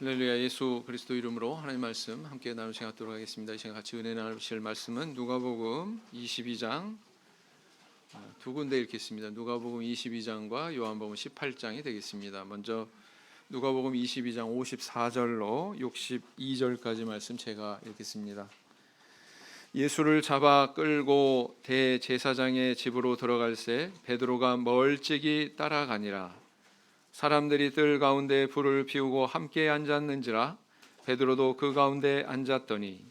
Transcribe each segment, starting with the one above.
할렐루야. 예수 그리스도 이름으로 하나님 말씀 함께 나누시 갖도록 하겠습니다. 이 시간 같이 은혜 나누실 말씀은 누가복음 22장 두 군데 읽겠습니다. 누가복음 22장과 요한복음 18장이 되겠습니다. 먼저 누가복음 22장 54절로 62절까지 말씀 제가 읽겠습니다. 예수를 잡아 끌고 대제사장의 집으로 들어갈새 베드로가 멀찍이 따라가니라. 사람들이 뜰 가운데 불을 피우고 함께 앉았는지라. 베드로도 그 가운데 앉았더니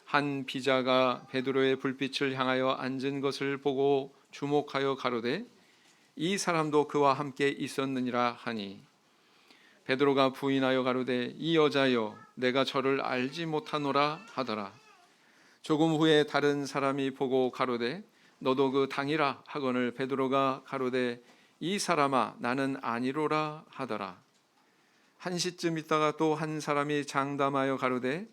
한 비자가 베드로의 불빛을 향하여 앉은 것을 보고 주목하여 가로되 이 사람도 그와 함께 있었느니라 하니, 베드로가 부인하여 가로되 이 여자여, 내가 저를 알지 못하노라 하더라. 조금 후에 다른 사람이 보고 가로되 너도 그 당이라 하거늘 베드로가 가로되 이 사람아, 나는 아니로라 하더라. 한 시쯤 있다가 또 한 사람이 장담하여 가로되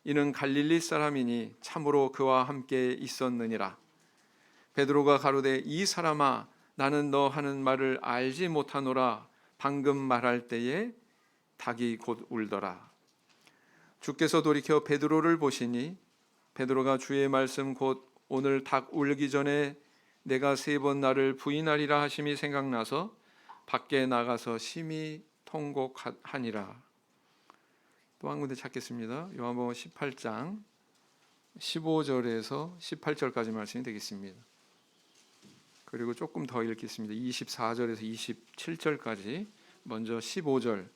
이는 갈릴리 사람이니 참으로 그와 함께 있었느니라. 베드로가 가로되 이 사람아, 나는 너 하는 말을 알지 못하노라. 방금 말할 때에 닭이 곧 울더라. 주께서 돌이켜 베드로를 보시니 베드로가 주의 말씀 곧 오늘 닭 울기 전에 내가 3번 나를 부인하리라 하심이 생각나서 밖에 나가서 심히 통곡하니라. 또 한 군데 찾겠습니다. 요한복음 18장 15절에서 18절까지 말씀이 되겠습니다. 그리고 조금 더 읽겠습니다. 24절에서 27절까지. 먼저 15절.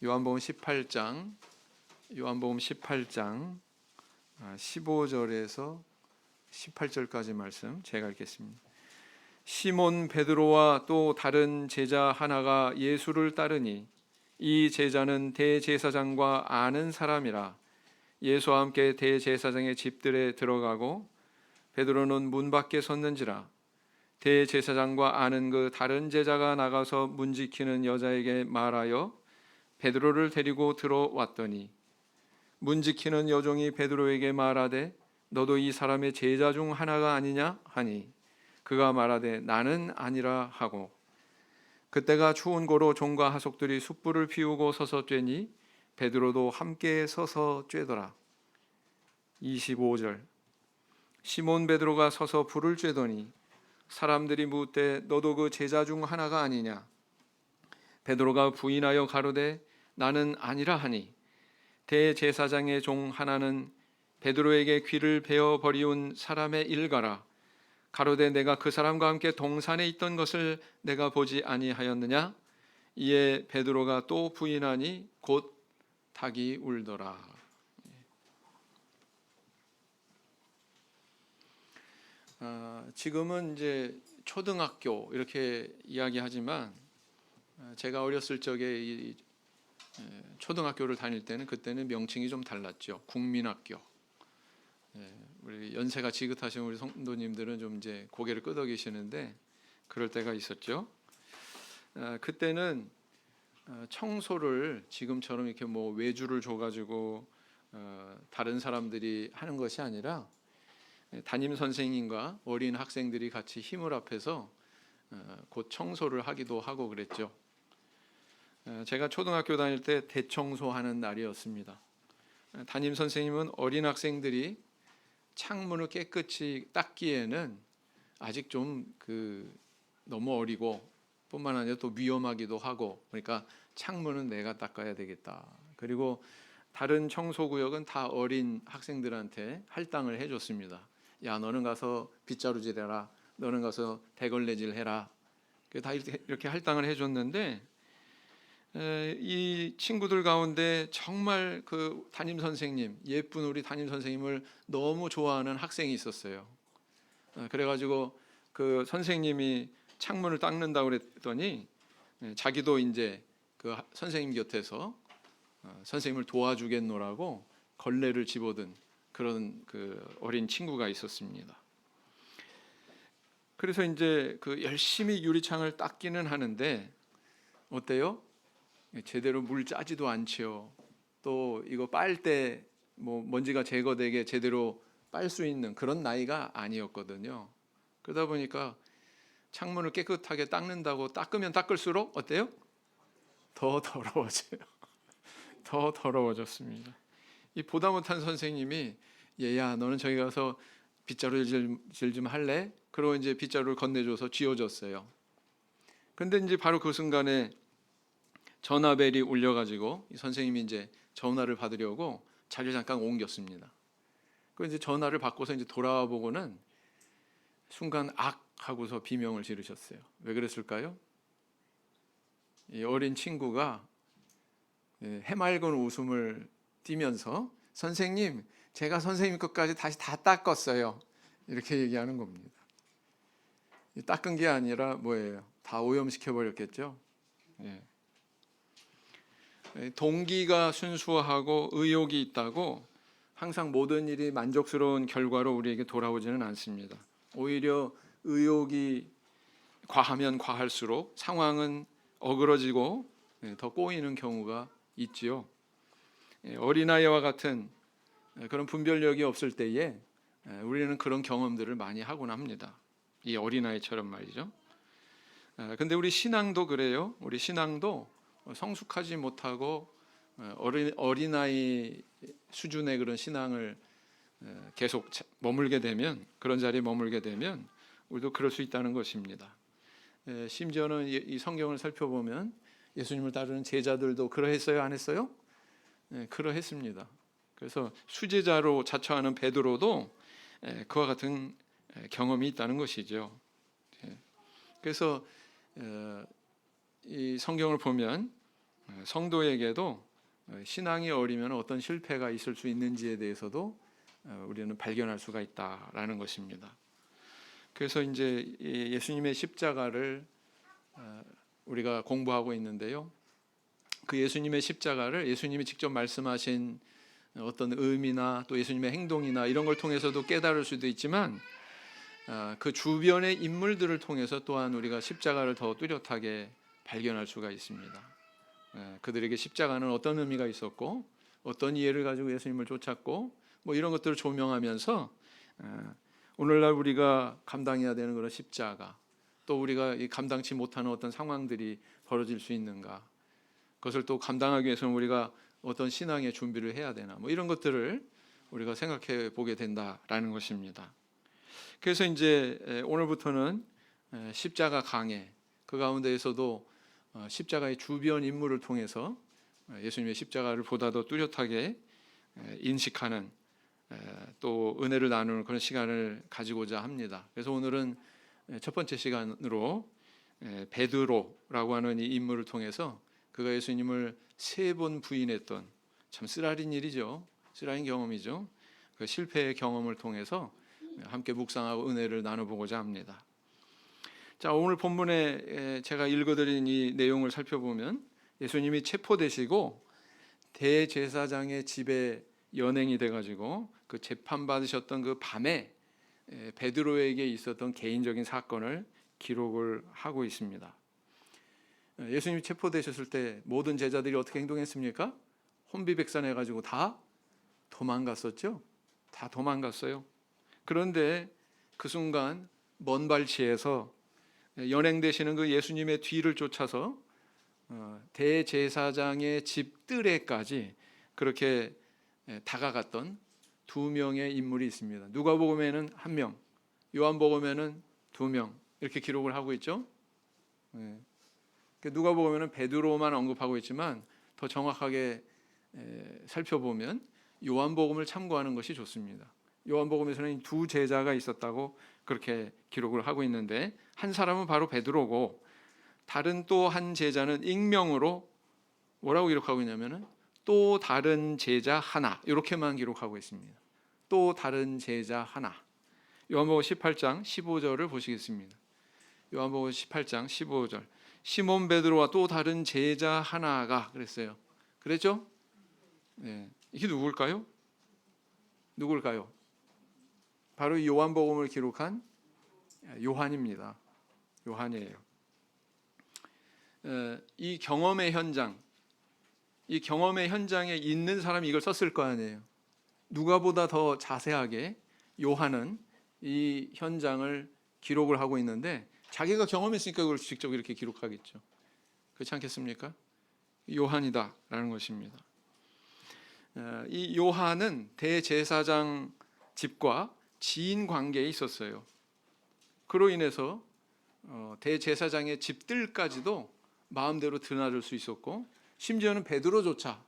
요한복음 18장 15절에서 18절까지 말씀 제가 읽겠습니다. 시몬 베드로와 또 다른 제자 하나가 예수를 따르니 이 제자는 대제사장과 아는 사람이라. 예수와 함께 대제사장의 집들에 들어가고 베드로는 문 밖에 섰는지라. 대제사장과 아는 그 다른 제자가 나가서 문 지키는 여자에게 말하여 베드로를 데리고 들어왔더니 문 지키는 여종이 베드로에게 말하되 너도 이 사람의 제자 중 하나가 아니냐 하니, 그가 말하되 나는 아니라 하고, 그때가 추운 고로 종과 하속들이 숯불을 피우고 서서 쬐니 베드로도 함께 서서 쬐더라. 25절. 시몬 베드로가 서서 불을 쬐더니 사람들이 묻되 너도 그 제자 중 하나가 아니냐. 베드로가 부인하여 가로되 나는 아니라 하니, 대제사장의 종 하나는 베드로에게 귀를 베어 버리운 사람의 일가라. 가로되 내가 그 사람과 함께 동산에 있던 것을 내가 보지 아니하였느냐. 이에 베드로가 또 부인하니 곧 닭이 울더라. 지금은 이제 초등학교 이렇게 이야기하지만 제가 어렸을 적에 초등학교를 다닐 때는 그때는 명칭이 좀 달랐죠. 국민학교. 우리 연세가 지긋하신 우리 성도님들은 좀 이제 고개를 끄덕이시는데 그럴 때가 있었죠. 그때는 청소를 지금처럼 이렇게 뭐 외주를 줘가지고 다른 사람들이 하는 것이 아니라 담임 선생님과 어린 학생들이 같이 힘을 합해서 곧 청소를 하기도 하고 그랬죠. 제가 초등학교 다닐 때 대청소하는 날이었습니다. 담임 선생님은 어린 학생들이 창문을 깨끗이 닦기에는 아직 좀 너무 어리고 뿐만 아니라 또 위험하기도 하고, 그러니까 창문은 내가 닦아야 되겠다. 그리고 다른 청소구역은 다 어린 학생들한테 할당을 해줬습니다. 야, 너는 가서 빗자루질 해라. 너는 가서 대걸레질 해라. 다 이렇게 할당을 해줬는데 이 친구들 가운데 정말 그 담임 선생님, 예쁜 우리 담임 선생님을 너무 좋아하는 학생이 있었어요. 그래가지고 그 선생님이 창문을 닦는다고 그랬더니 자기도 이제 그 선생님 곁에서 선생님을 도와주겠노라고 걸레를 집어든 그런 그 어린 친구가 있었습니다. 그래서 이제 그 열심히 유리창을 닦기는 하는데 어때요? 제대로 물 짜지도 않지요. 또 이거 빨 때 뭐 먼지가 제거되게 제대로 빨 수 있는 그런 나이가 아니었거든요. 그러다 보니까 창문을 깨끗하게 닦는다고 닦으면 닦을수록 어때요? 더 더러워져요. 더 더러워졌습니다. 이 보다 못한 선생님이 얘야 너는 저기 가서 빗자루질 좀 할래? 그러고 이제 빗자루를 건네줘서 쥐어줬어요. 근데 이제 바로 그 순간에 전화벨이 울려가지고 이 선생님이 이제 전화를 받으려고 자리를 잠깐 옮겼습니다. 그 이제 전화를 받고서 이제 돌아와 보고는 순간 악 하고서 비명을 지르셨어요. 왜 그랬을까요? 이 어린 친구가 해맑은 웃음을 띠면서 선생님, 제가 선생님 것까지 다시 다 닦았어요. 이렇게 얘기하는 겁니다. 닦은 게 아니라 뭐예요? 다 오염시켜 버렸겠죠. 예. 동기가 순수하고 의욕이 있다고 항상 모든 일이 만족스러운 결과로 우리에게 돌아오지는 않습니다. 오히려 의욕이 과하면 과할수록 상황은 어그러지고 더 꼬이는 경우가 있지요. 어린아이와 같은 그런 분별력이 없을 때에 우리는 그런 경험들을 많이 하곤 합니다. 이 어린아이처럼 말이죠. 근데 우리 신앙도 그래요. 우리 신앙도 성숙하지 못하고 어린아이 수준의 그런 신앙을 계속 머물게 되면, 그런 자리에 머물게 되면 우리도 그럴 수 있다는 것입니다. 심지어는 이 성경을 살펴보면 예수님을 따르는 제자들도 그러했어요, 안 했어요? 그러했습니다. 그래서 수제자로 자처하는 베드로도 그와 같은 경험이 있다는 것이죠. 그래서 이 성경을 보면 성도에게도 신앙이 어리면 어떤 실패가 있을 수 있는지에 대해서도 우리는 발견할 수가 있다라는 것입니다. 그래서 이제 예수님의 십자가를 우리가 공부하고 있는데요. 그 예수님의 십자가를 예수님이 직접 말씀하신 어떤 의미나 또 예수님의 행동이나 이런 걸 통해서도 깨달을 수도 있지만 그 주변의 인물들을 통해서 또한 우리가 십자가를 더 뚜렷하게 발견할 수가 있습니다. 그들에게 십자가는 어떤 의미가 있었고 어떤 이해를 가지고 예수님을 쫓았고 뭐 이런 것들을 조명하면서 오늘날 우리가 감당해야 되는 그런 십자가, 또 우리가 감당치 못하는 어떤 상황들이 벌어질 수 있는가, 그것을 또 감당하기 위해서는 우리가 어떤 신앙의 준비를 해야 되나, 뭐 이런 것들을 우리가 생각해 보게 된다라는 것입니다. 그래서 이제 오늘부터는 십자가 강해, 그 가운데에서도 십자가의 주변 인물을 통해서 예수님의 십자가를 보다 더 뚜렷하게 인식하는 또 은혜를 나누는 그런 시간을 가지고자 합니다. 그래서 오늘은 첫 번째 시간으로 베드로라고 하는 이 인물을 통해서 그가 예수님을 3번 부인했던, 참 쓰라린 일이죠. 쓰라린 경험이죠. 그 실패의 경험을 통해서 함께 묵상하고 은혜를 나눠보고자 합니다. 자, 오늘 본문에 제가 읽어드린 이 내용을 살펴보면 예수님이 체포되시고 대제사장의 집에 연행이 돼가지고 그 재판 받으셨던 그 밤에 베드로에게 있었던 개인적인 사건을 기록을 하고 있습니다. 예수님이 체포되셨을 때 모든 제자들이 어떻게 행동했습니까? 혼비백산해가지고 다 도망갔었죠. 다 도망갔어요. 그런데 그 순간 먼 발치에서 연행되시는 그 예수님의 뒤를 쫓아서 대제사장의 집 뜰에까지 그렇게 다가갔던 2명의 인물이 있습니다. 누가복음에는 1명, 요한복음에는 2명 이렇게 기록을 하고 있죠. 누가복음에는 베드로만 언급하고 있지만 더 정확하게 살펴보면 요한복음을 참고하는 것이 좋습니다. 요한복음에서는 2 제자가 있었다고 그렇게 기록을 하고 있는데, 한 사람은 바로 베드로고 다른 또 한 제자는 익명으로 뭐라고 기록하고 있냐면은 또 다른 제자 하나, 이렇게만 기록하고 있습니다. 또 다른 제자 하나. 요한복음 18장 15절을 보시겠습니다. 요한복음 18장 15절. 시몬 베드로와 또 다른 제자 하나가 그랬어요. 그랬죠? 네. 이게 누굴까요? 누굴까요? 바로 요한복음을 기록한 요한입니다. 요한이에요. 이 경험의 현장, 이 경험의 현장에 있는 사람이 이걸 썼을 거 아니에요. 누가보다 더 자세하게 요한은 이 현장을 기록을 하고 있는데 자기가 경험했으니까 그걸 직접 이렇게 기록하겠죠. 그렇지 않겠습니까? 요한이다라는 것입니다. 이 요한은 대제사장 집과 지인 관계에 있었어요. 그로 인해서 대제사장의 집들까지도 마음대로 드나들 수 있었고, 심지어는 베드로조차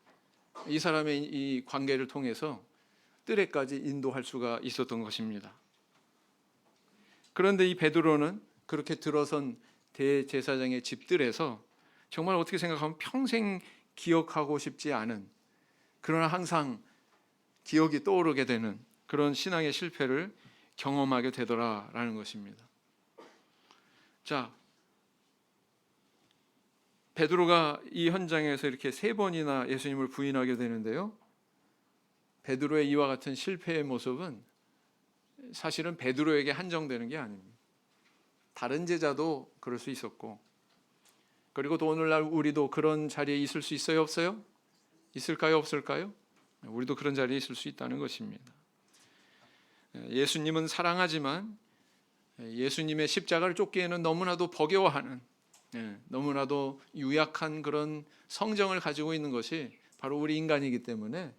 이 사람의 이 관계를 통해서 뜰에까지 인도할 수가 있었던 것입니다. 그런데 이 베드로는 그렇게 들어선 대제사장의 집들에서 정말 어떻게 생각하면 평생 기억하고 싶지 않은, 그러나 항상 기억이 떠오르게 되는 그런 신앙의 실패를 경험하게 되더라라는 것입니다. 자, 베드로가 이 현장에서 이렇게 3번이나 예수님을 부인하게 되는데요. 베드로의 이와 같은 실패의 모습은 사실은 베드로에게 한정되는 게 아닙니다. 다른 제자도 그럴 수 있었고, 그리고 또 오늘날 우리도 그런 자리에 있을 수 있어요, 없어요? 있을까요, 없을까요? 우리도 그런 자리에 있을 수 있다는 것입니다. 예수님은 사랑하지만 예수님의 십자가를 쫓기에는 너무나도 버거워하는, 너무나도 유약한 그런 성정을 가지고 있는 것이 바로 우리 인간이기 때문에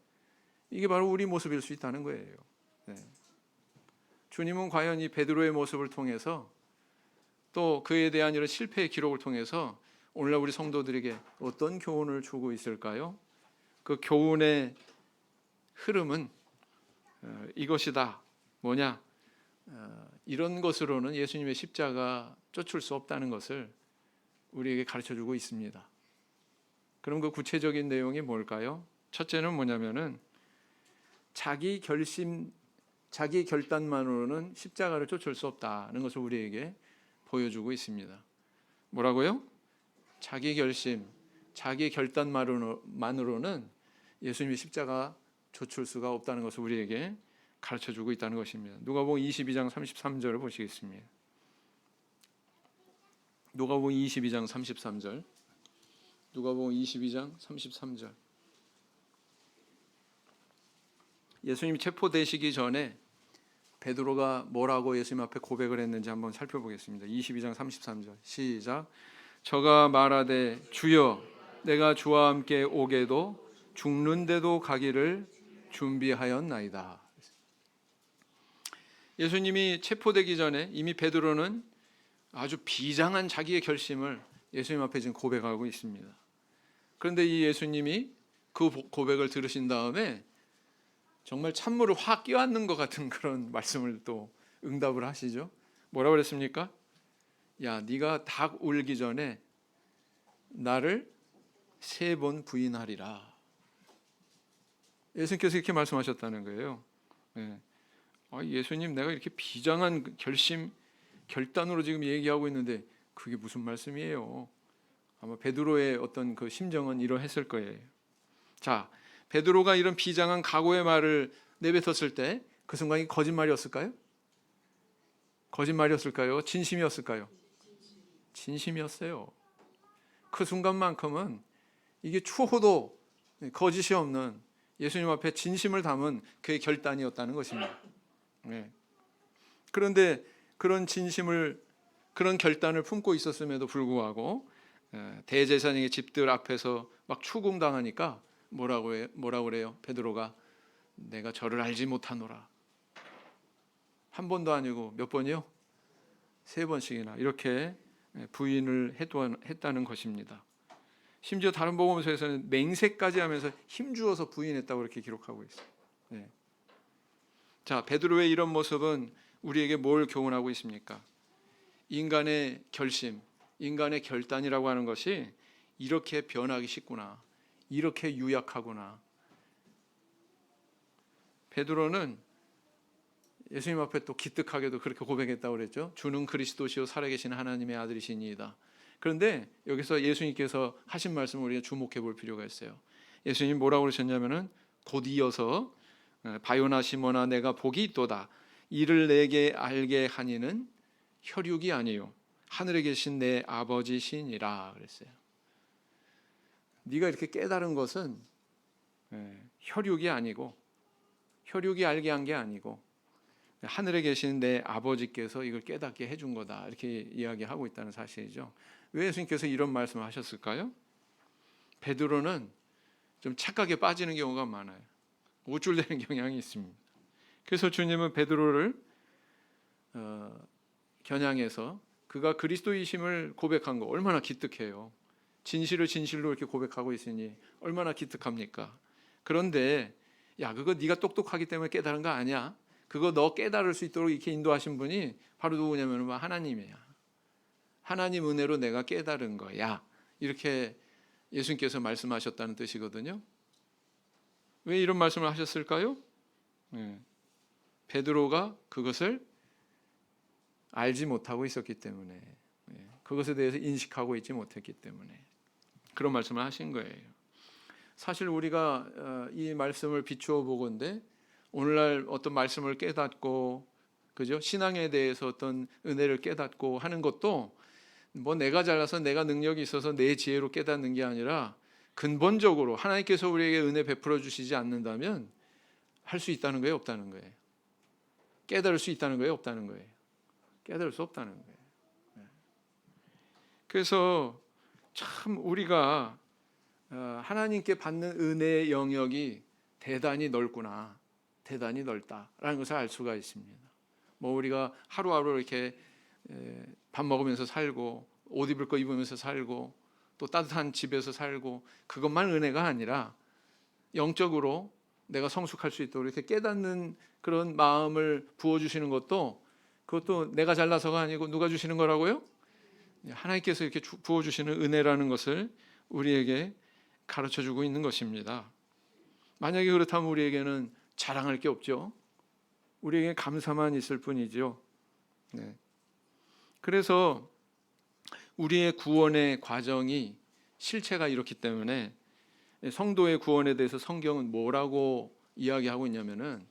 이게 바로 우리 모습일 수 있다는 거예요. 주님은 과연 이 베드로의 모습을 통해서 또 그에 대한 이런 실패의 기록을 통해서 오늘날 우리 성도들에게 어떤 교훈을 주고 있을까요? 그 교훈의 흐름은 이것이다. 뭐냐? 이런 것으로는 예수님의 십자가 쫓을 수 없다는 것을 우리에게 가르쳐주고 있습니다. 그럼 그 구체적인 내용이 뭘까요? 첫째는 뭐냐면은 자기 결심, 자기 결단만으로는 십자가를 쫓을 수 없다는 것을 우리에게 보여주고 있습니다. 뭐라고요? 자기 결심, 자기 결단만으로는 예수님의 십자가 쫓을 수가 없다는 것을 우리에게 가르쳐주고 있다는 것입니다. 누가복음 22장 33절을 보시겠습니다. 누가복음 22장 33절. 누가복음 22장 33절. 예수님이 체포되시기 전에 베드로가 뭐라고 예수님 앞에 고백을 했는지 한번 살펴보겠습니다. 22장 33절 시작. 저가 말하되 주여 내가 주와 함께 오게도 죽는데도 가기를 준비하였나이다. 예수님이 체포되기 전에 이미 베드로는 아주 비장한 자기의 결심을 예수님 앞에 지금 고백하고 있습니다. 그런데 이 예수님이 그 고백을 들으신 다음에 정말 찬물을 확 끼얹는 것 같은 그런 말씀을 또 응답을 하시죠. 뭐라고 그랬습니까? 야, 네가 닭 울기 전에 나를 3번 부인하리라. 예수님께서 이렇게 말씀하셨다는 거예요. 예수님, 내가 이렇게 비장한 결단으로 지금 얘기하고 있는데 그게 무슨 말씀이에요? 아마 베드로의 어떤 그 심정은 이러했을 거예요. 자, 베드로가 이런 비장한 각오의 말을 내뱉었을 때 그 순간이 거짓말이었을까요? 거짓말이었을까요? 진심이었을까요? 진심이었어요. 그 순간만큼은 이게 추호도 거짓이 없는 예수님 앞에 진심을 담은 그의 결단이었다는 것입니다. 그런데 그런 진심을, 그런 결단을 품고 있었음에도 불구하고 대제사장의 집들 앞에서 막 추궁당하니까 뭐라고 그래요? 베드로가 내가 저를 알지 못하노라. 한 번도 아니고 몇 번이요? 3번씩이나 이렇게 부인을 했다는 것입니다. 심지어 다른 복음서에서는 맹세까지 하면서 힘주어서 부인했다고 이렇게 기록하고 있어요. 자, 베드로의 이런 모습은 우리에게 뭘 교훈하고 있습니까? 인간의 결심, 인간의 결단이라고 하는 것이 이렇게 변하기 쉽구나, 이렇게 유약하구나. 베드로는 예수님 앞에 또 기특하게도 그렇게 고백했다고 그랬죠. 주는 그리스도시요 살아계신 하나님의 아들이시니이다. 그런데 여기서 예수님께서 하신 말씀을 우리가 주목해 볼 필요가 있어요. 예수님 뭐라고 그러셨냐면은 곧 이어서 바요나 시모나 내가 복이 있도다. 이를 내게 알게 하니는 혈육이 아니요 하늘에 계신 내 아버지시니라 그랬어요. 네가 이렇게 깨달은 것은 혈육이 아니고, 혈육이 알게 한 게 아니고 하늘에 계신 내 아버지께서 이걸 깨닫게 해준 거다, 이렇게 이야기하고 있다는 사실이죠. 왜 예수님께서 이런 말씀을 하셨을까요? 베드로는 좀 착각에 빠지는 경우가 많아요. 우쭐대는 경향이 있습니다. 그래서 주님은 베드로를 겨냥해서 그가 그리스도이심을 고백한 거 얼마나 기특해요. 진실을 진실로 이렇게 고백하고 있으니 얼마나 기특합니까? 그런데 야, 그거 네가 똑똑하기 때문에 깨달은 거 아니야. 그거 너 깨달을 수 있도록 이렇게 인도하신 분이 바로 누구냐면 하나님이야. 하나님 은혜로 내가 깨달은 거야. 이렇게 예수님께서 말씀하셨다는 뜻이거든요. 왜 이런 말씀을 하셨을까요? 베드로가 그것을 알지 못하고 있었기 때문에, 그것에 대해서 인식하고 있지 못했기 때문에 그런 말씀을 하신 거예요. 사실 우리가 이 말씀을 비추어 보건대 오늘날 어떤 말씀을 깨닫고, 그죠? 신앙에 대해서 어떤 은혜를 깨닫고 하는 것도 뭐 내가 잘나서 내가 능력이 있어서 내 지혜로 깨닫는 게 아니라 근본적으로 하나님께서 우리에게 은혜 베풀어 주시지 않는다면 할 수 있다는 거예요, 없다는 거예요? 깨달을 수 있다는 거예요, 없다는 거예요? 깨달을 수 없다는 거예요. 그래서 참 우리가 하나님께 받는 은혜의 영역이 대단히 넓구나, 대단히 넓다라는 것을 알 수가 있습니다. 뭐 우리가 하루하루 이렇게 밥 먹으면서 살고 옷 입을 거 입으면서 살고 또 따뜻한 집에서 살고 그것만 은혜가 아니라 영적으로 내가 성숙할 수 있도록 이렇게 깨닫는 그런 마음을 부어주시는 것도, 그것도 내가 잘나서가 아니고 누가 주시는 거라고요? 하나님께서 이렇게 부어주시는 은혜라는 것을 우리에게 가르쳐주고 있는 것입니다. 만약에 그렇다면 우리에게는 자랑할 게 없죠. 우리에게 감사만 있을 뿐이죠. 그래서 우리의 구원의 과정이 실체가 이렇기 때문에 성도의 구원에 대해서 성경은 뭐라고 이야기하고 있냐면은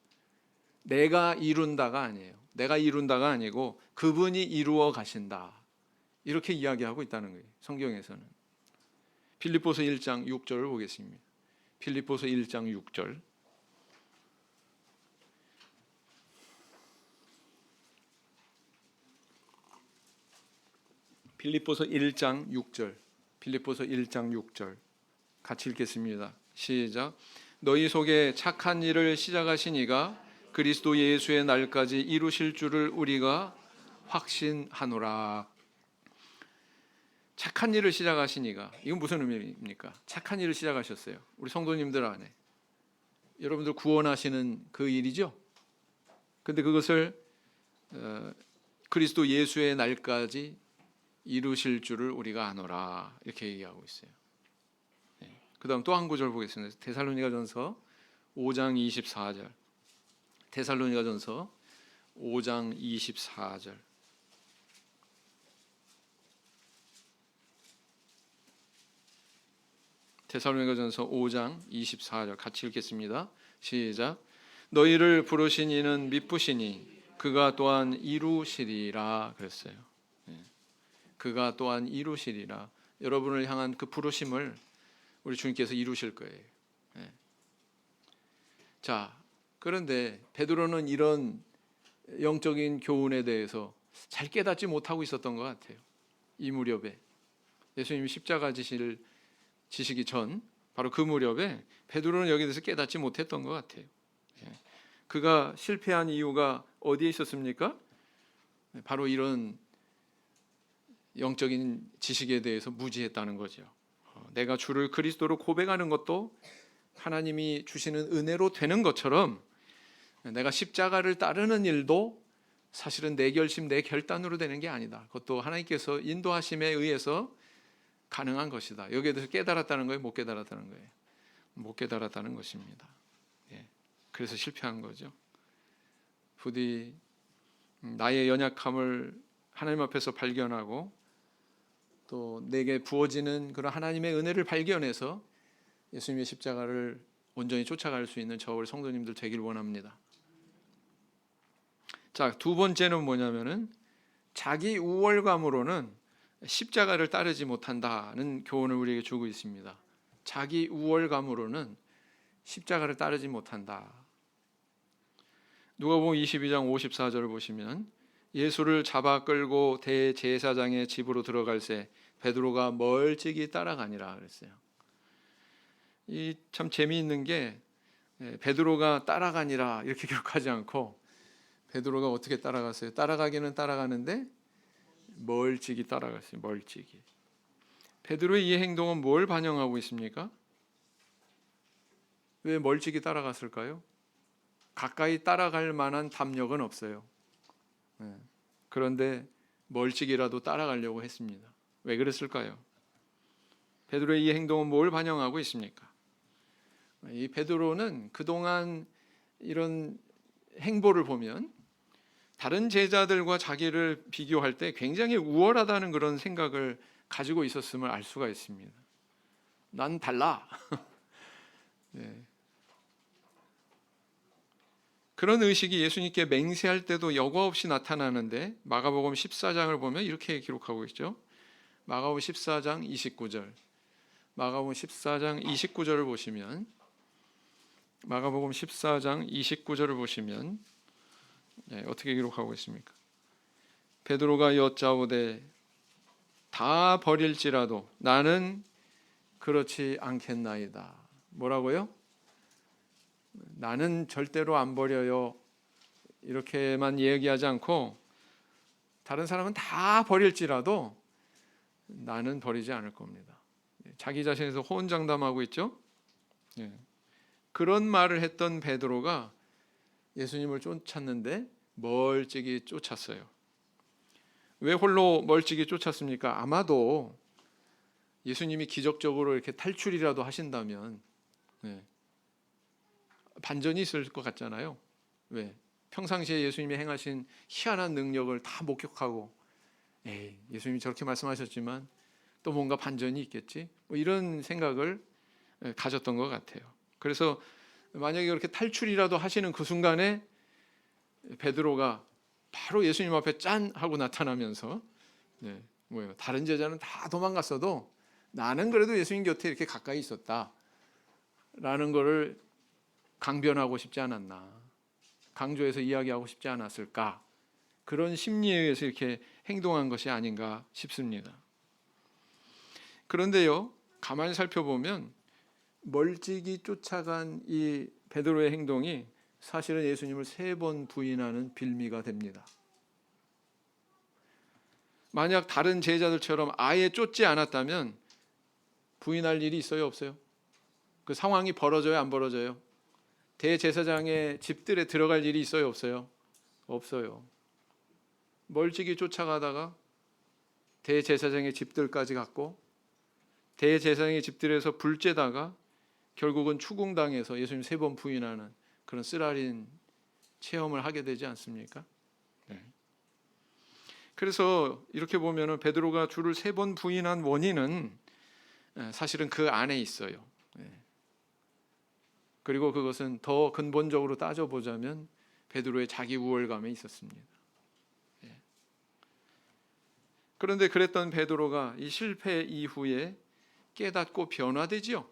내가 이룬다가 아니에요. 내가 이룬다가 아니고 그분이 이루어 가신다, 이렇게 이야기하고 있다는 거예요. 성경에서는. 빌립보서 1장 6절을 보겠습니다. 빌립보서 1장 6절. 빌립보서 1장 6절. 빌립보서 1장 6절. 같이 읽겠습니다. 시작. 너희 속에 착한 일을 시작하신 이가 그리스도 예수의 날까지 이루실 줄을 우리가 확신하노라. 착한 일을 시작하신 이가, 이건 무슨 의미입니까? 착한 일을 시작하셨어요. 우리 성도님들 안에 여러분들 구원하시는 그 일이죠. 근데 그것을 그리스도 예수의 날까지 이루실 줄을 우리가 아노라, 이렇게 얘기하고 있어요. 그 다음 또 한 구절 보겠습니다. 데살로니가전서 5장 24절. 데살로니가전서 5장 24절. 데살로니가전서 5장 24절 같이 읽겠습니다. 시작. 너희를 부르신 이는 미쁘시니 그가 또한 이루시리라 그랬어요. 그가 또한 이루시리라. 여러분을 향한 그 부르심을 우리 주님께서 이루실 거예요. 자, 그런데 베드로는 이런 영적인 교훈에 대해서 잘 깨닫지 못하고 있었던 것 같아요. 이 무렵에 예수님이 십자가 지시기 전 바로 그 무렵에 베드로는 여기에 대해서 깨닫지 못했던 것 같아요. 그가 실패한 이유가 어디에 있었습니까? 바로 이런 영적인 지식에 대해서 무지했다는 거죠. 내가 주를 그리스도로 고백하는 것도 하나님이 주시는 은혜로 되는 것처럼 내가 십자가를 따르는 일도 사실은 내 결심, 내 결단으로 되는 게 아니다. 그것도 하나님께서 인도하심에 의해서 가능한 것이다. 여기에 대해서 깨달았다는 거예요? 못 깨달았다는 거예요? 못 깨달았다는 것입니다. 그래서 실패한 거죠. 부디 나의 연약함을 하나님 앞에서 발견하고 또 내게 부어지는 그런 하나님의 은혜를 발견해서 예수님의 십자가를 온전히 쫓아갈 수 있는 저 우리 성도님들 되길 원합니다. 자, 두 번째는 뭐냐면은 자기 우월감으로는 십자가를 따르지 못한다는 교훈을 우리에게 주고 있습니다. 자기 우월감으로는 십자가를 따르지 못한다. 누가복음 22장 54절을 보시면 예수를 잡아 끌고 대제사장의 집으로 들어갈새 베드로가 멀찍이 따라가니라 그랬어요. 이 참 재미있는 게 베드로가 따라가니라 이렇게 기록하지 않고 베드로가 어떻게 따라갔어요? 따라가기는 따라가는데 멀찍이 따라갔어요. 멀찍이. 베드로의 이 행동은 뭘 반영하고 있습니까? 왜 멀찍이 따라갔을까요? 가까이 따라갈 만한 담력은 없어요. 그런데 멀찍이라도 따라가려고 했습니다. 왜 그랬을까요? 베드로의 이 행동은 뭘 반영하고 있습니까? 이 베드로는 그동안 이런 행보를 보면 다른 제자들과 자기를 비교할 때 굉장히 우월하다는 그런 생각을 가지고 있었음을 알 수가 있습니다. 난 달라. 네. 그런 의식이 예수님께 맹세할 때도 여과 없이 나타나는데 마가복음 14장을 보면 이렇게 기록하고 있죠. 마가복음 14장 29절. 마가복음 14장 29절을 보시면 마가복음 14장 29절을 보시면 어떻게 기록하고 있습니까? 베드로가 여짜오되 다 버릴지라도 나는 그렇지 않겠나이다. 뭐라고요? 나는 절대로 안 버려요. 이렇게만 얘기하지 않고 다른 사람은 다 버릴지라도 나는 버리지 않을 겁니다. 자기 자신에서 호언장담하고 있죠. 그런 말을 했던 베드로가 예수님을 쫓았는데 멀찍이 쫓았어요. 왜 홀로 멀찍이 쫓았습니까? 아마도 예수님이 기적적으로 이렇게 탈출이라도 하신다면 반전이 있을 것 같잖아요. 왜? 평상시에 예수님이 행하신 희한한 능력을 다 목격하고 예수님이 저렇게 말씀하셨지만 또 뭔가 반전이 있겠지? 뭐 이런 생각을 가졌던 것 같아요. 그래서 만약에 그렇게 탈출이라도 하시는 그 순간에 베드로가 바로 예수님 앞에 짠 하고 나타나면서 뭐예요? 다른 제자는 다 도망갔어도 나는 그래도 예수님 곁에 이렇게 가까이 있었다라는 것을 강변하고 싶지 않았나, 강조해서 이야기하고 싶지 않았을까, 그런 심리에 의해서 이렇게 행동한 것이 아닌가 싶습니다. 그런데요, 가만히 살펴보면 멀찍이 쫓아간 이 베드로의 행동이 사실은 예수님을 3번 부인하는 빌미가 됩니다. 만약 다른 제자들처럼 아예 쫓지 않았다면 부인할 일이 있어요, 없어요? 그 상황이 벌어져요, 안 벌어져요? 대제사장의 집들에 들어갈 일이 있어요, 없어요? 없어요. 멀찍이 쫓아가다가 대제사장의 집들까지 갔고 대제사장의 집들에서 불쬐다가 결국은 추궁당해서 예수님 3번 부인하는 그런 쓰라린 체험을 하게 되지 않습니까? 그래서 이렇게 보면은 베드로가 주를 3번 부인한 원인은 사실은 그 안에 있어요. 그리고 그것은 더 근본적으로 따져보자면 베드로의 자기 우월감에 있었습니다. 그런데 그랬던 베드로가 이 실패 이후에 깨닫고 변화되지요.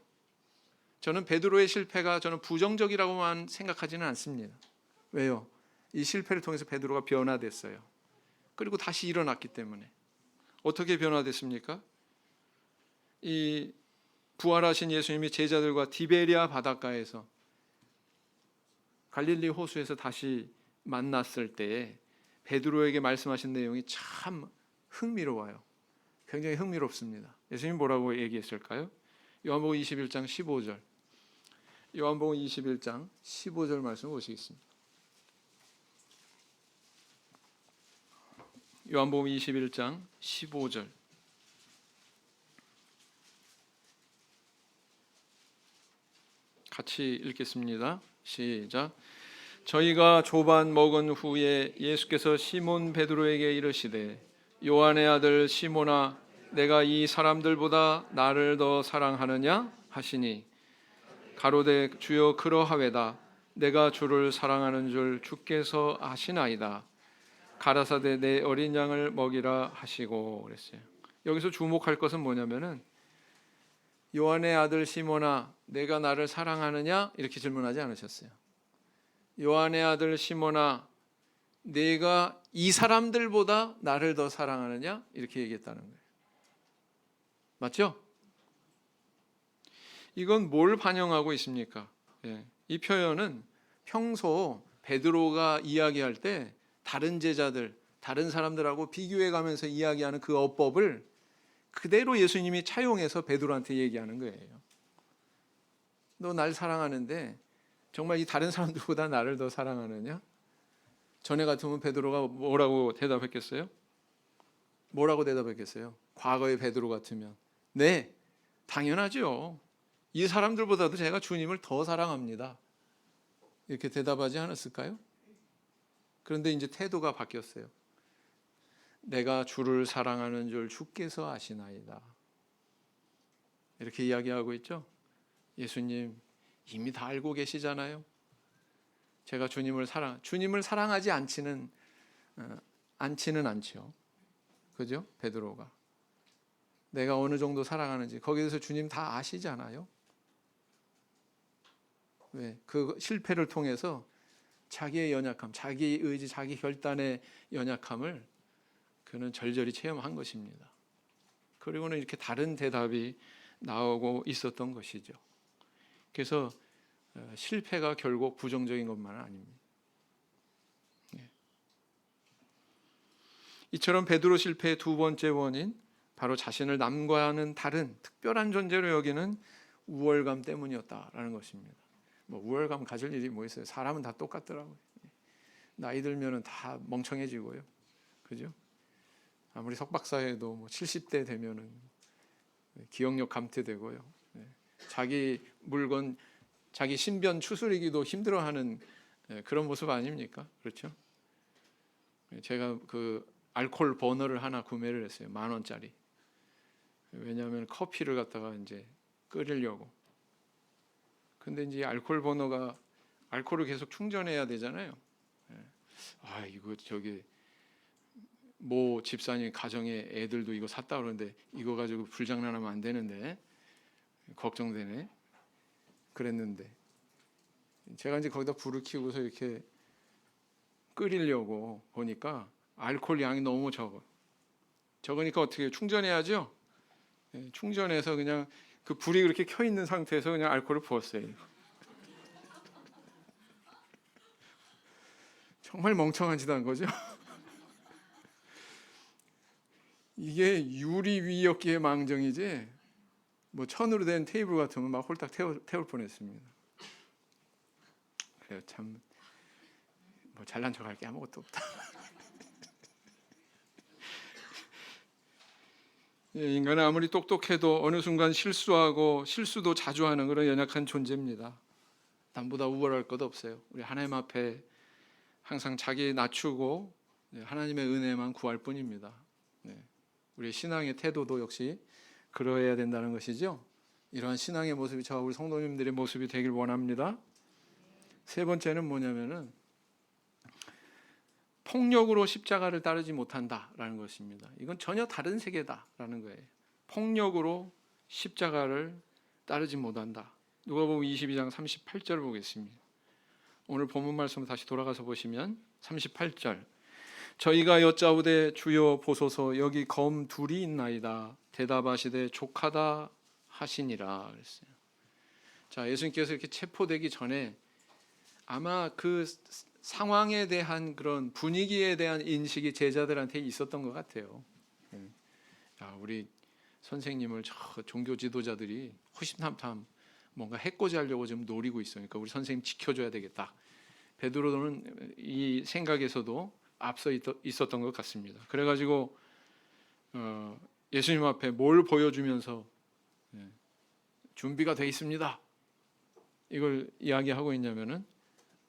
저는 베드로의 실패가 저는 부정적이라고만 생각하지는 않습니다. 왜요? 이 실패를 통해서 베드로가 변화됐어요. 그리고 다시 일어났기 때문에. 어떻게 변화됐습니까? 이 부활하신 예수님이 제자들과 디베리아 바닷가에서 갈릴리 호수에서 다시 만났을 때 베드로에게 말씀하신 내용이 참 흥미로워요. 굉장히 흥미롭습니다. 예수님 뭐라고 얘기했을까요? 요한복음 21장 15절. 요한복음 21장 15절 말씀 보시겠습니다. 요한복음 21장 15절. 같이 읽겠습니다. 시작. 저희가 조반 먹은 후에 예수께서 시몬 베드로에게 이르시되 요한의 아들 시몬아 내가 이 사람들보다 나를 더 사랑하느냐 하시니 가로되 주여 그러하외다. 내가 주를 사랑하는 줄 주께서 아시나이다. 가라사대 내 어린 양을 먹이라 하시고 그랬어요. 여기서 주목할 것은 뭐냐면은 요한의 아들 시몬아 내가 나를 사랑하느냐 이렇게 질문하지 않으셨어요. 요한의 아들 시몬아 내가 이 사람들보다 나를 더 사랑하느냐 이렇게 얘기했다는 거예요. 맞죠? 이건 뭘 반영하고 있습니까? 이 표현은 평소 베드로가 이야기할 때 다른 제자들, 다른 사람들하고 비교해 가면서 이야기하는 그 어법을 그대로 예수님이 차용해서 베드로한테 얘기하는 거예요. 너 날 사랑하는데 정말 이 다른 사람들보다 나를 더 사랑하느냐? 전에 같으면 베드로가 뭐라고 대답했겠어요? 뭐라고 대답했겠어요? 과거의 베드로 같으면 네, 당연하죠. 이 사람들보다도 제가 주님을 더 사랑합니다. 이렇게 대답하지 않았을까요? 그런데 이제 태도가 바뀌었어요. 내가 주를 사랑하는 줄 주께서 아시나이다. 이렇게 이야기하고 있죠. 예수님 이미 다 알고 계시잖아요. 제가 주님을 사랑하지 않지는 않죠. 그죠? 베드로가 내가 어느 정도 사랑하는지 거기에서 주님 다 아시잖아요. 왜? 그 실패를 통해서 자기의 연약함, 자기 의지, 자기 결단의 연약함을 그는 절절히 체험한 것입니다. 그리고는 이렇게 다른 대답이 나오고 있었던 것이죠. 그래서 실패가 결국 부정적인 것만은 아닙니다. 이처럼 베드로 실패의 두 번째 원인, 바로 자신을 남과는 다른 특별한 존재로 여기는 우월감 때문이었다라는 것입니다. 뭐 우월감 가질 일이 뭐 있어요? 사람은 다 똑같더라고요. 나이 들면은 다 멍청해지고요, 그죠? 아무리 석박사해도 뭐 70대 되면은 기억력 감퇴되고요. 자기 물건, 자기 신변 추스리기도 힘들어하는 그런 모습 아닙니까? 그렇죠? 제가 그 알코올 버너를 하나 구매를 했어요. 10,000원짜리. 왜냐하면 커피를 갖다가 이제 끓이려고. 근데 이제 알코올 버너가 알코올을 계속 충전해야 되잖아요. 아, 이거 저기 모 집사님 가정에 애들도 이거 샀다 그러는데 이거 가지고 불장난하면 안 되는데 걱정되네. 그랬는데 제가 이제 거기다 불을 켜고서 이렇게 끓이려고 보니까 알코올 양이 너무 적으니까 어떻게 해요? 충전해야죠. 충전해서 그냥 그 불이 그렇게 켜 있는 상태에서 그냥 알코올을 부었어요. 정말 멍청한 짓 한 거죠. 이게 유리 위였기에 망정이지 뭐 천으로 된 테이블 같으면 막 홀딱 태울 뻔했습니다. 그래요. 참 뭐 잘난 척할 게 아무것도 없다. 인간은 아무리 똑똑해도 어느 순간 실수하고 실수도 자주 하는 그런 연약한 존재입니다. 남보다 우월할 것 없어요. 우리 하나님 앞에 항상 자기 낮추고 하나님의 은혜만 구할 뿐입니다. 우리 신앙의 태도도 역시 그러해야 된다는 것이죠. 이러한 신앙의 모습이 저와 우리 성도님들의 모습이 되길 원합니다. 세 번째는 뭐냐면은 폭력으로 십자가를 따르지 못한다라는 것입니다. 이건 전혀 다른 세계다라는 거예요. 폭력으로 십자가를 따르지 못한다. 누가복음 22장 38절 보겠습니다. 오늘 본문 말씀을 다시 돌아가서 보시면 38절. 저희가 여짜오되 주여 보소서 여기 검 둘이 있나이다. 대답하시되 족하다 하시니라 그랬어요. 자, 예수님께서 이렇게 체포되기 전에 아마 그 상황에 대한 그런 분위기에 대한 인식이 제자들한테 있었던 것 같아요. 야, 우리 선생님을 저 종교 지도자들이 호심탐탐 뭔가 해코지하려고 지금 노리고 있으니까 우리 선생님 지켜줘야 되겠다. 베드로는 이 생각에서도 앞서 있었던 것 같습니다. 그래가지고 예수님 앞에 뭘 보여주면서 준비가 돼 있습니다. 이걸 이야기하고 있냐면은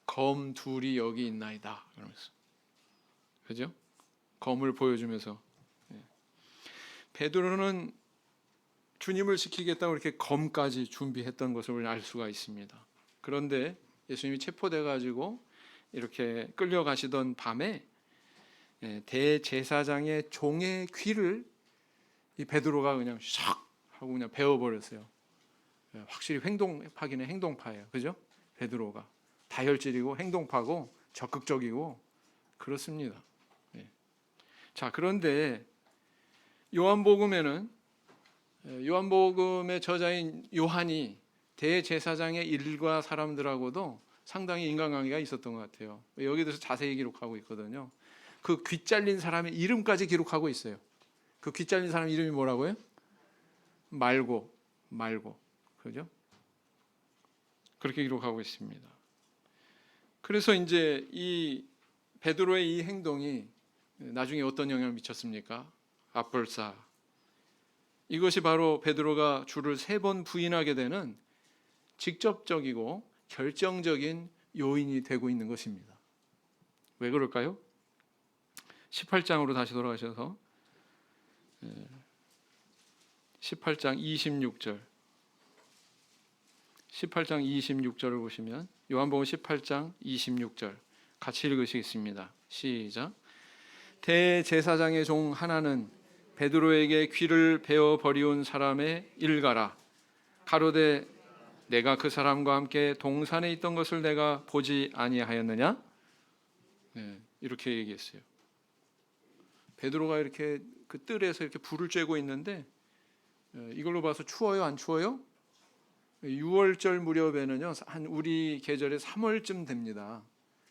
검 둘이 여기 있나이다. 그러면서 그죠? 검을 보여주면서 베드로는 주님을 지키겠다고 이렇게 검까지 준비했던 것을 알 수가 있습니다. 그런데 예수님이 체포돼 가지고 이렇게 끌려가시던 밤에 대제사장의 종의 귀를 이 베드로가 그냥 샥 하고 그냥 베어버렸어요. 확실히 행동파기는 행동파예요. 그죠? 베드로가 다혈질이고 행동파고 적극적이고 그렇습니다. 자, 그런데 요한복음에는 요한복음의 저자인 요한이 대제사장의 일과 사람들하고도 상당히 인간관계가 있었던 것 같아요. 여기 대해서 자세히 기록하고 있거든요. 그 귀 잘린 사람의 이름까지 기록하고 있어요. 그 귀 잘린 사람 이름이 뭐라고요? 말고. 그죠? 그렇게 기록하고 있습니다. 그래서 이제 이 베드로의 이 행동이 나중에 어떤 영향을 미쳤습니까? 앞벌사. 이것이 바로 베드로가 주를 3번 부인하게 되는 직접적이고 결정적인 요인이 되고 있는 것입니다. 왜 그럴까요? 18장으로 다시 돌아가셔서 18장 26절 18장 26절을 보시면 요한복음 18장 26절 같이 읽으시겠습니다. 시작. 대제사장의 종 하나는 베드로에게 귀를 베어 버리온 사람의 일가라. 가로되 내가 그 사람과 함께 동산에 있던 것을 내가 보지 아니하였느냐? 네, 이렇게 얘기했어요. 베드로가 이렇게 그 뜰에서 이렇게 불을 쬐고 있는데 이걸로 봐서 추워요, 안 추워요? 6월절 무렵에는요, 한 우리 계절에 3월쯤 됩니다.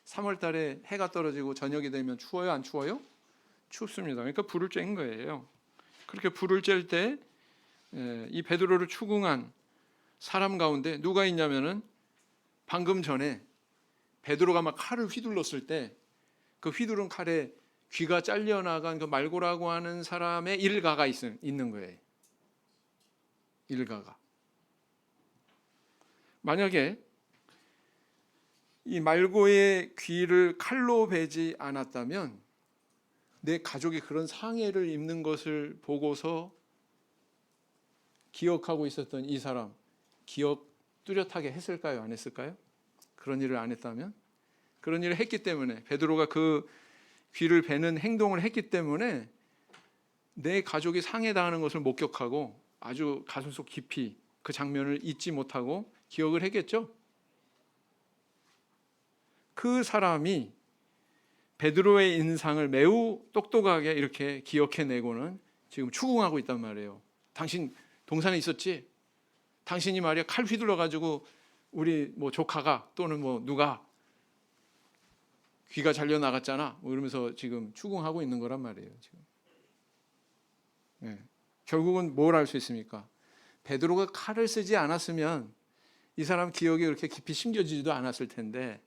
3월 달에 해가 떨어지고 저녁이 되면 추워요, 안 추워요? 춥습니다. 그러니까 불을 쬐는 거예요. 그렇게 불을 쬐을 때 이 베드로를 추궁한 사람 가운데 누가 있냐면은 방금 전에 베드로가 막 칼을 휘둘렀을 때 그 휘두른 칼에 귀가 잘려나간 그 말고라고 하는 사람의 일가가 있는 거예요. 일가가. 만약에 이 말고의 귀를 칼로 베지 않았다면 내 가족이 그런 상해를 입는 것을 보고서 기억하고 있었던 이 사람, 기억 뚜렷하게 했을까요? 안 했을까요? 그런 일을 안 했다면? 그런 일을 했기 때문에, 베드로가 그 귀를 베는 행동을 했기 때문에 내 가족이 상해당하는 것을 목격하고 아주 가슴속 깊이 그 장면을 잊지 못하고 기억을 했겠죠. 그 사람이 베드로의 인상을 매우 똑똑하게 이렇게 기억해내고는 지금 추궁하고 있단 말이에요. 당신 동산에 있었지? 당신이 말이야 칼 휘둘러 가지고 우리 뭐 조카가 또는 뭐 누가 귀가 잘려 나갔잖아. 뭐 이러면서 지금 추궁하고 있는 거란 말이에요. 지금. 네. 결국은 뭘 알 수 있습니까? 베드로가 칼을 쓰지 않았으면 이 사람 기억이 그렇게 깊이 심겨지지도 않았을 텐데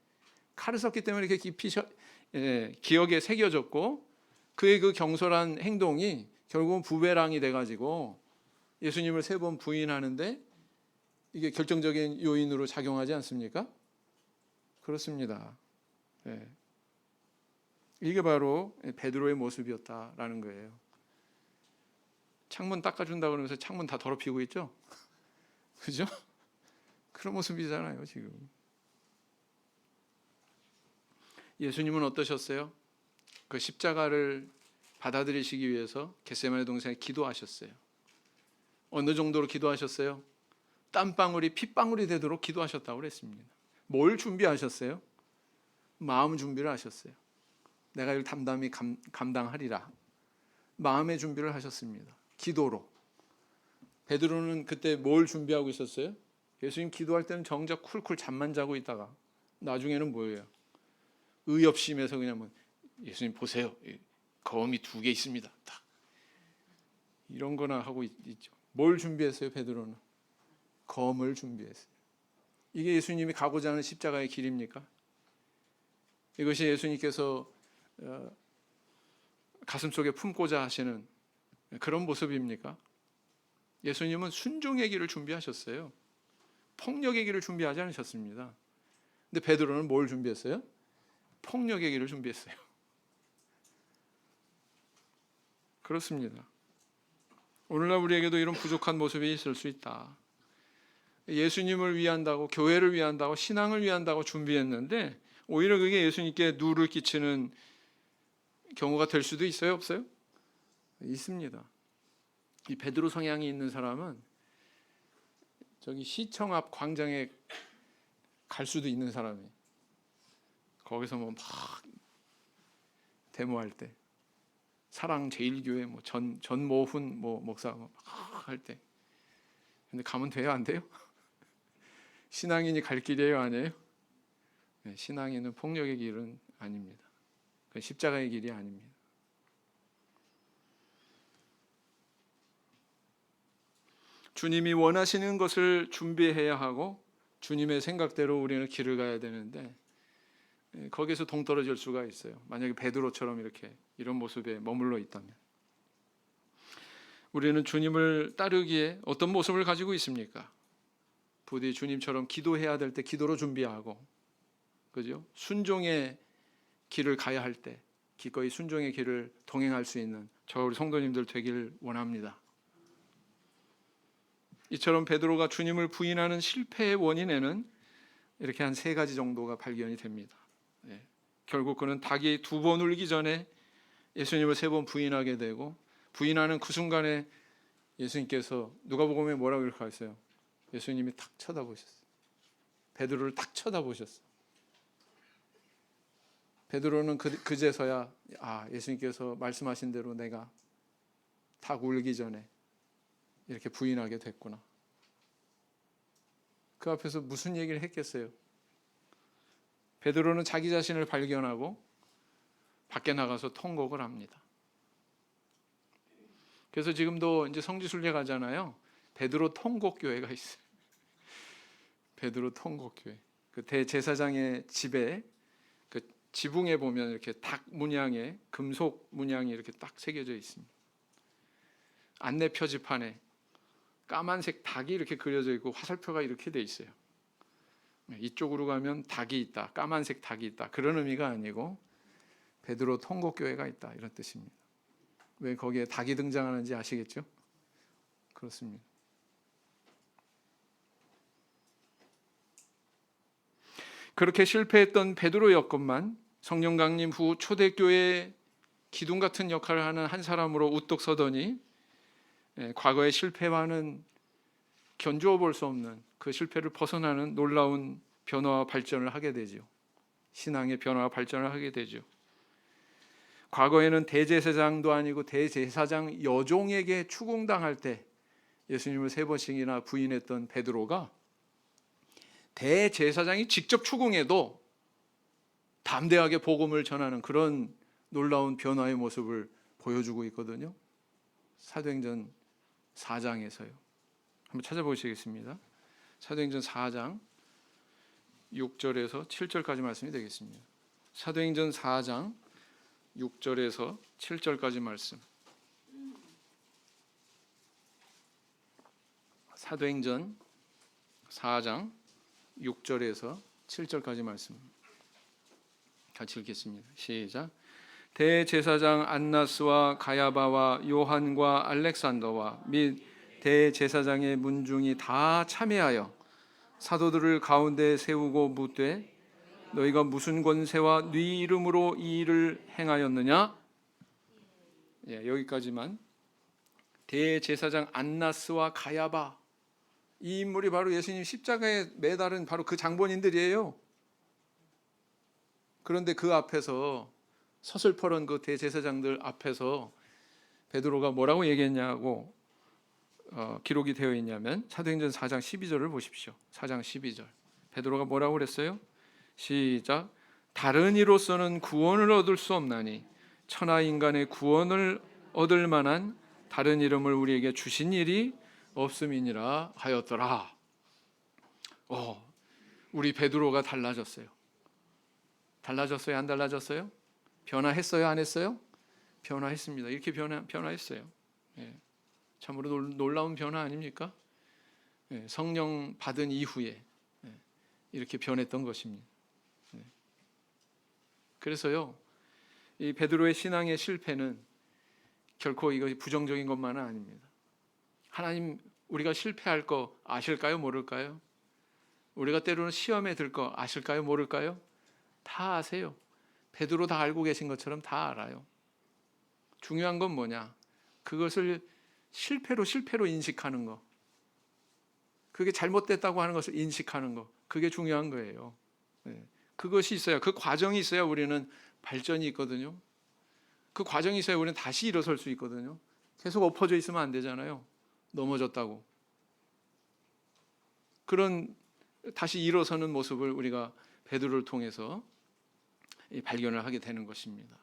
칼을 썼기 때문에 이렇게 깊이 기억에 새겨졌고 그의 그 경솔한 행동이 결국은 부베랑이 돼가지고 예수님을 3번 부인하는데 이게 결정적인 요인으로 작용하지 않습니까? 그렇습니다. 네. 이게 바로 베드로의 모습이었다라는 거예요. 창문 닦아준다고 그러면서 창문 다 더럽히고 있죠? 그죠? 그런 모습이잖아요, 지금. 예수님은 어떠셨어요? 그 십자가를 받아들이시기 위해서 겟세마네 동산에 기도하셨어요. 어느 정도로 기도하셨어요? 땀방울이 핏방울이 되도록 기도하셨다고 그랬습니다. 뭘 준비하셨어요? 마음 준비를 하셨어요. 내가 이를 담담히 감당하리라. 마음의 준비를 하셨습니다. 기도로. 베드로는 그때 뭘 준비하고 있었어요? 예수님 기도할 때는 정작 쿨쿨 잠만 자고 있다가 나중에는 뭐예요? 의협심에서 그냥 뭐 예수님 보세요. 검이 2개 있습니다. 딱 이런 거나 하고 있죠. 뭘 준비했어요? 베드로는 검을 준비했어요. 이게 예수님이 가고자 하는 십자가의 길입니까? 이것이 예수님께서 가슴속에 품고자 하시는 그런 모습입니까? 예수님은 순종의 길을 준비하셨어요. 폭력의 길을 준비하지 않으셨습니다. 근데 베드로는 뭘 준비했어요? 폭력의 길을 준비했어요. 그렇습니다. 오늘날 우리에게도 이런 부족한 모습이 있을 수 있다. 예수님을 위한다고, 교회를 위한다고, 신앙을 위한다고 준비했는데 오히려 그게 예수님께 누를 끼치는 경우가 될 수도 있어요, 없어요? 있습니다. 이 베드로 성향이 있는 사람은 저기 시청 앞 광장에 갈 수도 있는 사람이 거기서 뭐 막 데모할 때 사랑 제일교회 뭐 전모훈 뭐 목사 막 할 때 근데 가면 돼요, 안 돼요? 신앙인이 갈 길이에요, 아니에요? 네, 신앙인은 폭력의 길은 아닙니다. 그건 십자가의 길이 아닙니다. 주님이 원하시는 것을 준비해야 하고 주님의 생각대로 우리는 길을 가야 되는데 거기서 동떨어질 수가 있어요. 만약에 베드로처럼 이렇게 이런 모습에 머물러 있다면. 우리는 주님을 따르기에 어떤 모습을 가지고 있습니까? 부디 주님처럼 기도해야 될 때 기도로 준비하고, 그죠? 순종의 길을 가야 할 때 기꺼이 순종의 길을 동행할 수 있는 저 우리 성도님들 되길 원합니다. 이처럼 베드로가 주님을 부인하는 실패의 원인에는 이렇게 한 3가지 정도가 발견이 됩니다. 결국 그는 닭이 2번 울기 전에 예수님을 3번 부인하게 되고, 부인하는 그 순간에 예수님께서 누가복음에 뭐라고 이렇게 하셨어요? 예수님이 탁 쳐다보셨어요. 베드로를 탁 쳐다보셨어요. 베드로는 그제서야 예수님께서 말씀하신 대로 내가 닭 울기 전에 이렇게 부인하게 됐구나. 그 앞에서 무슨 얘기를 했겠어요? 베드로는 자기 자신을 발견하고 밖에 나가서 통곡을 합니다. 그래서 지금도 이제 성지순례 가잖아요. 베드로 통곡교회가 있어요. 베드로 통곡교회. 그 대제사장의 집에 그 지붕에 보면 이렇게 닭 문양의 금속 문양이 이렇게 딱 새겨져 있습니다. 안내 표지판에 까만색 닭이 이렇게 그려져 있고 화살표가 이렇게 돼 있어요. 이쪽으로 가면 닭이 있다, 까만색 닭이 있다, 그런 의미가 아니고 베드로 통곡교회가 있다, 이런 뜻입니다. 왜 거기에 닭이 등장하는지 아시겠죠? 그렇습니다. 그렇게 실패했던 베드로였건만 성령 강림 후 초대교회의 기둥 같은 역할을 하는 한 사람으로 우뚝 서더니 과거의 실패와는 견주어 볼 수 없는 그 실패를 벗어나는 놀라운 변화와 발전을 하게 되죠. 신앙의 변화와 발전을 하게 되죠. 과거에는 대제사장도 아니고 대제사장 여종에게 추궁당할 때 예수님을 3번씩이나 부인했던 베드로가 대제사장이 직접 추궁해도 담대하게 복음을 전하는 그런 놀라운 변화의 모습을 보여주고 있거든요. 사도행전 4장에서요. 한번 찾아보시겠습니다. 사도행전 4장 6절에서 7절까지 말씀이 되겠습니다. 사도행전 4장 6절에서 7절까지 말씀. 사도행전 4장 6절에서 7절까지 말씀 같이 읽겠습니다. 시작. 대제사장 안나스와 가야바와 요한과 알렉산더와 및 대제사장의 문중이 다 참회하여 사도들을 가운데 세우고 묻되 너희가 무슨 권세와 네 이름으로 이 일을 행하였느냐? 여기까지만. 대제사장 안나스와 가야바, 이 인물이 바로 예수님 십자가에 매달은 바로 그 장본인들이에요. 그런데 그 앞에서 서슬퍼런 그 대제사장들 앞에서 베드로가 뭐라고 얘기했냐고 기록이 되어 있냐면 사도행전 4장 12절을 보십시오. 4장 12절. 베드로가 뭐라고 그랬어요? 시작. 다른 이로서는 구원을 얻을 수 없나니 천하 인간의 구원을 얻을 만한 다른 이름을 우리에게 주신 일이 없음이니라 하였더라. 우리 베드로가 달라졌어요. 달라졌어요? 안 달라졌어요? 변화했어요? 안 했어요? 변화했습니다. 이렇게 변화했어요. 참으로 놀라운 변화 아닙니까? 성령 받은 이후에 이렇게 변했던 것입니다. 그래서요, 이 베드로의 신앙의 실패는 결코 이거 부정적인 것만은 아닙니다. 하나님, 우리가 실패할 거 아실까요? 모를까요? 우리가 때로는 시험에 들 거 아실까요? 모를까요? 다 아세요. 베드로 다 알고 계신 것처럼 다 알아요. 중요한 건 뭐냐? 그것을 실패로 인식하는 거, 그게 잘못됐다고 하는 것을 인식하는 거, 그게 중요한 거예요. 그것이 있어야, 그 과정이 있어야 우리는 발전이 있거든요. 그 과정이 있어야 우리는 다시 일어설 수 있거든요. 계속 엎어져 있으면 안 되잖아요. 넘어졌다고. 그런 다시 일어서는 모습을 우리가 베드로를 통해서 발견을 하게 되는 것입니다.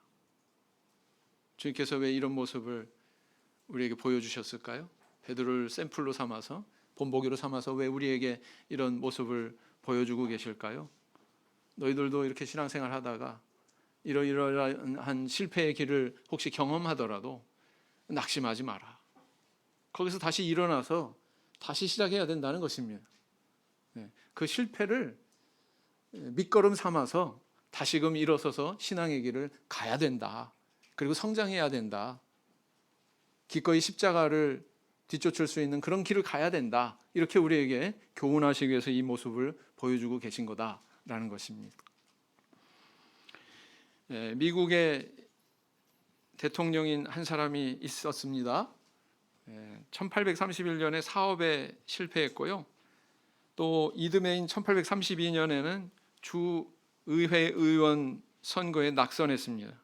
주님께서 왜 이런 모습을 우리에게 보여주셨을까요? 베드로를 샘플로 삼아서, 본보기로 삼아서 왜 우리에게 이런 모습을 보여주고 계실까요? 너희들도 이렇게 신앙생활 하다가 이러이러한 실패의 길을 혹시 경험하더라도 낙심하지 마라. 거기서 다시 일어나서 다시 시작해야 된다는 것입니다. 그 실패를 밑거름 삼아서 다시금 일어서서 신앙의 길을 가야 된다. 그리고 성장해야 된다. 기꺼이 십자가를 뒤쫓을 수 있는 그런 길을 가야 된다. 이렇게 우리에게 교훈하시기 위해서 이 모습을 보여주고 계신 거다라는 것입니다. 미국의 대통령인 한 사람이 있었습니다. 1831년에 사업에 실패했고요. 또 이듬해인 1832년에는 주의회 의원 선거에 낙선했습니다.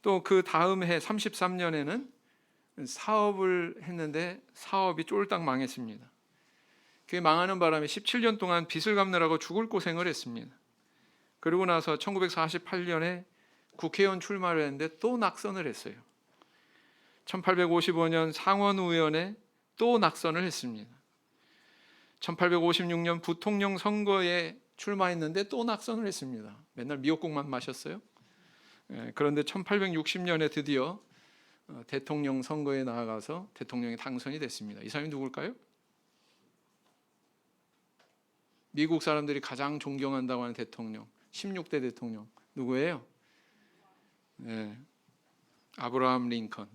또 그 다음 해 33년에는 사업을 했는데 사업이 쫄딱 망했습니다. 그게 망하는 바람에 17년 동안 빚을 갚느라고 죽을 고생을 했습니다. 그리고 나서 1948년에 국회의원 출마를 했는데 또 낙선을 했어요. 1855년 상원의원에 또 낙선을 했습니다. 1856년 부통령 선거에 출마했는데 또 낙선을 했습니다. 맨날 미역국만 마셨어요. 그런데 1860년에 드디어 대통령 선거에 나아가서 대통령이 당선이 됐습니다. 이 사람이 누굴까요? 미국 사람들이 가장 존경한다고 하는 대통령, 16대 대통령 누구예요? 아브라함 링컨.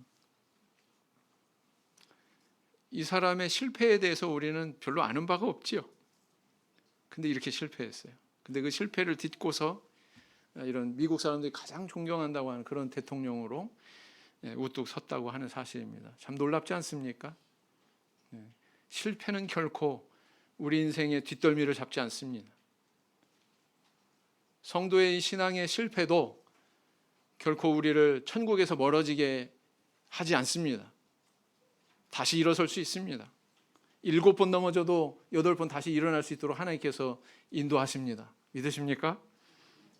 이 사람의 실패에 대해서 우리는 별로 아는 바가 없지요. 근데 이렇게 실패했어요. 근데 그 실패를 딛고서 이런 미국 사람들이 가장 존경한다고 하는 그런 대통령으로 우뚝 섰다고 하는 사실입니다. 참 놀랍지 않습니까? 실패는 결코 우리 인생의 뒷덜미를 잡지 않습니다. 성도의 신앙의 실패도 결코 우리를 천국에서 멀어지게 하지 않습니다. 다시 일어설 수 있습니다. 7번 넘어져도 8번 다시 일어날 수 있도록 하나님께서 인도하십니다. 믿으십니까?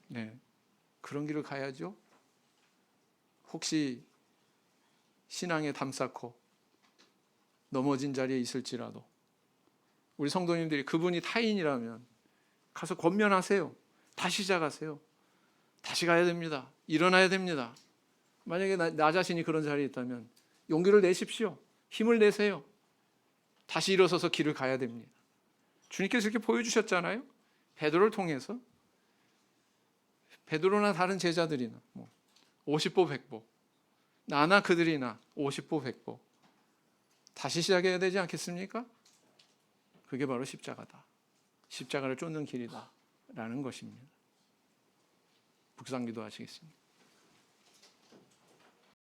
네, 그런 길을 가야죠. 혹시 신앙에 담 쌓고 넘어진 자리에 있을지라도 우리 성도님들이 그분이 타인이라면 가서 권면하세요. 다시 시작하세요. 다시 가야 됩니다. 일어나야 됩니다. 만약에 나 자신이 그런 자리에 있다면 용기를 내십시오. 힘을 내세요. 다시 일어서서 길을 가야 됩니다. 주님께서 이렇게 보여주셨잖아요. 베드로를 통해서. 베드로나 다른 제자들이나 50보 100보 나나 그들이나 50보 100보 다시 시작해야 되지 않겠습니까? 그게 바로 십자가다. 십자가를 쫓는 길이다 라는 것입니다. 묵상기도 하시겠습니다.